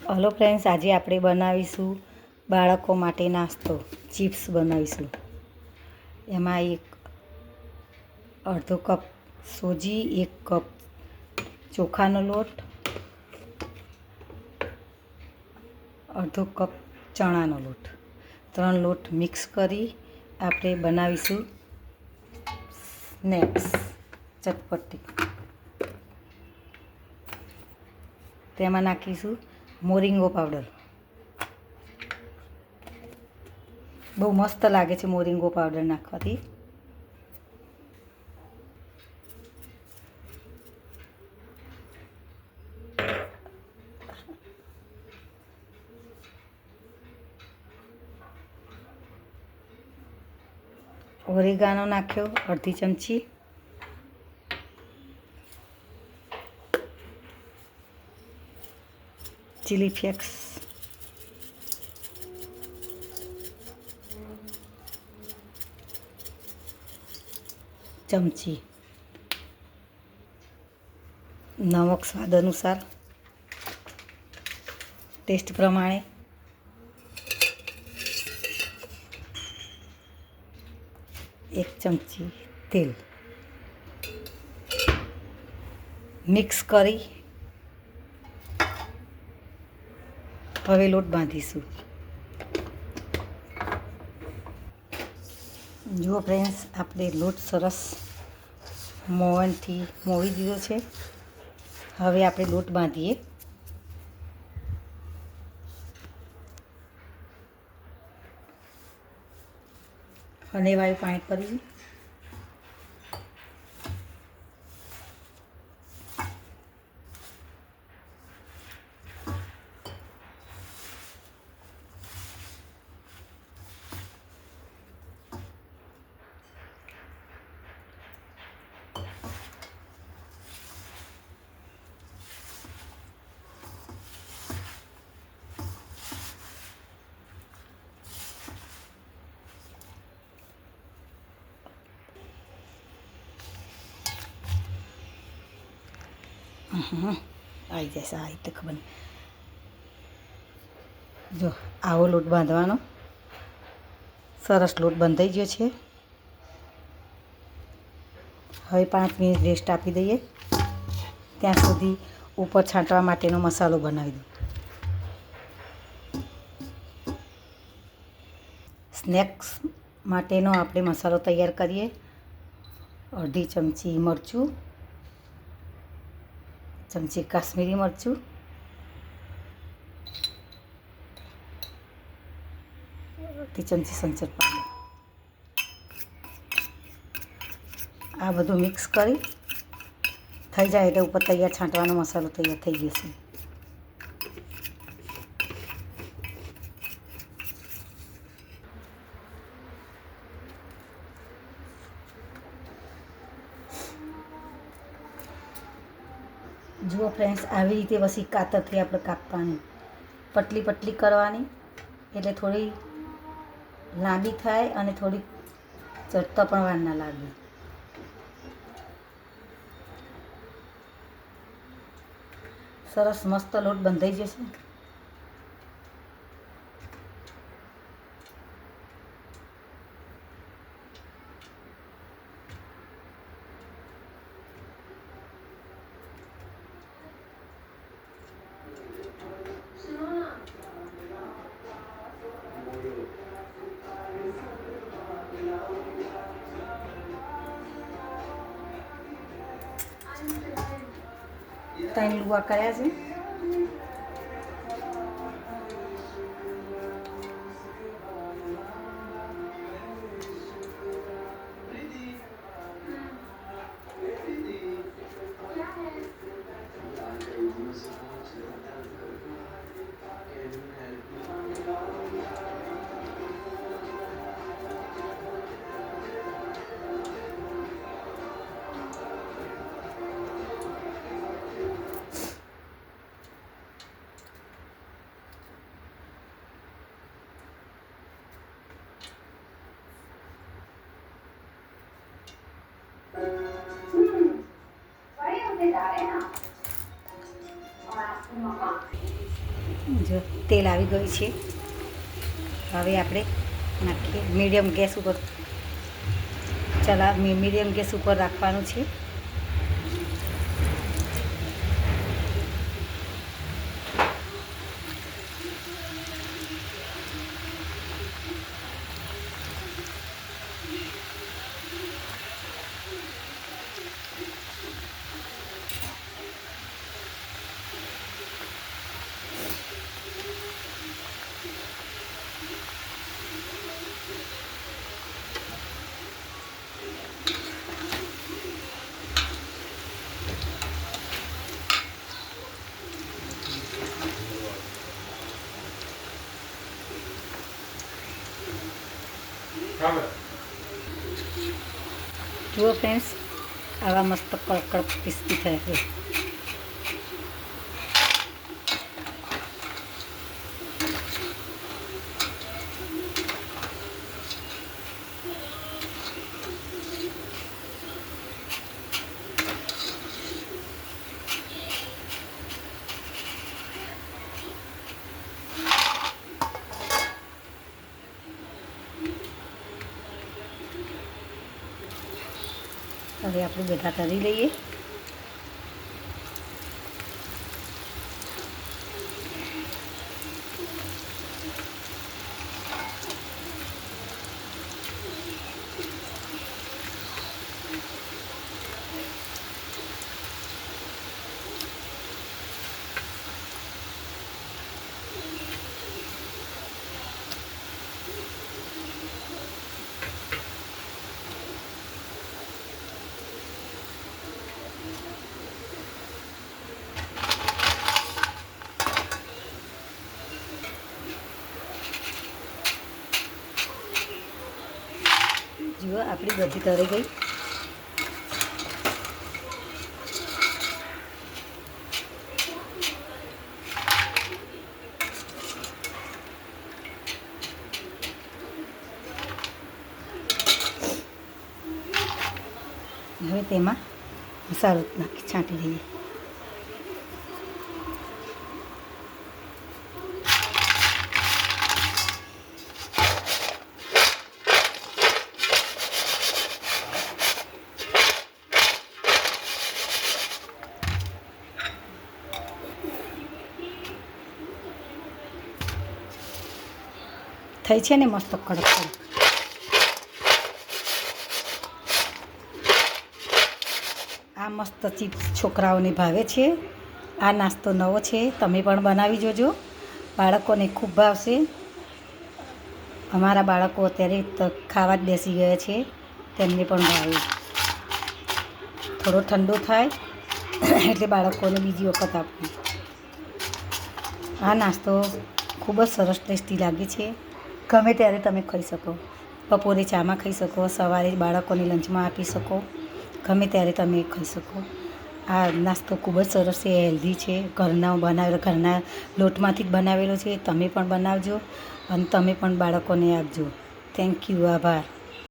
Hello friends, આજે આપણે બનાવીશું બાળકો માટે નાસ્તો. ચિપ્સ બનાવીશું. એમાં અડધો કપ સોજી, 1 કપ ચોખાનો લોટ, અડધો કપ ચણાનો લોટ, 3 લોટ મિક્સ કરી આપણે બનાવીશું સ્નેક્સ, ચટપટી. તેમાં નાખીશું મોરિંગો પાવડર. બહુ મસ્ત લાગે છે મોરિંગો પાવડર નાખવાથી. ઓરેગાનો નાખ્યો અડધી ચમચી. ચીલી ફ્લેક્સ, ચમચી. નમક સ્વાદ અનુસાર, ટેસ્ટ પ્રમાણે. એક ચમચી તેલ. મિક્સ કરી હવે લોટ બાંધીશું. જુઓ ફ્રેન્ડ્સ, આપણે લોટ સરસ મોવનથી મોવી દીધો છે. હવે આપણે લોટ બાંધીએ. હનેવાયું પાણી કરી આવી જશે. આ રીતે ખબર નહીં. જો આવો લોટ બાંધવાનો. સરસ લોટ બંધાઈ ગયો છે. હવે 5 મિનિટ રેસ્ટ આપી દઈએ. ત્યાં સુધી ઉપર છાંટવા માટેનો મસાલો બનાવી દઉં. સ્નેક્સ માટેનો આપણે મસાલો તૈયાર કરીએ. અડધી ચમચી મરચું, ચમચી કાશ્મીરી મરચું, અડધી ચમચી સંચર પાવડર. આ બધું મિક્સ કરી થઈ જાય એટલે ઉપર તૈયાર છાંટવાનો મસાલો તૈયાર થઈ જશે. જુઓ ફ્રેન્ડ્સ, આવી રીતે પછી કાતરથી આપણે કાપવાની. પતલી પતલી કરવાની એટલે થોડી લાંબી થાય અને થોડી ચડતા પણ વાર ના લાગે. સરસ મસ્ત લોટ બંધાઈ જશે. ત્રણ લુવા કર્યા છે. જો તેલ આવી ગયું છે. હવે આપણે નાખીએ મીડિયમ ગેસ ઉપર. મીડિયમ ગેસ ઉપર રાખવાનું છે. જુઓ ફ્રેન્ડ્સ, આવા મસ્ત કડકડ ક્રિસ્પી થયા છે. હવે આપણે બધા તળી લઈએ. જુઓ આપણી બધી તળી ગઈ. હવે તેમાં મસાલો નાખી છાંટી દઈએ. થઈ છે ને મસ્ત કડક કડક. આ મસ્ત ચિપ્સ છોકરાઓને ભાવે છે. આ નાસ્તો નવો છે, તમે પણ બનાવી જોજો, બાળકોને ખૂબ ભાવશે. અમારા બાળકો અત્યારે તો ખાવા જ બેસી ગયા છે, તેમને પણ ભાવે. થોડો ઠંડો થાય એટલે બાળકોને બીજી વખત આપવું. આ નાસ્તો ખૂબ જ સરસ ટેસ્ટી લાગે છે. ગમે ત્યારે તમે ખાઈ શકો. બપોરે ચામાં ખાઈ શકો, સવારે બાળકોને લંચમાં આપી શકો, ગમે ત્યારે તમે ખાઈ શકો. આ નાસ્તો ખૂબ જ સરસ છે, હેલ્ધી છે, ઘરના લોટમાંથી જ બનાવેલો છે. તમે પણ બનાવજો અને તમે પણ બાળકોને આપજો. થેન્ક યુ, આભાર.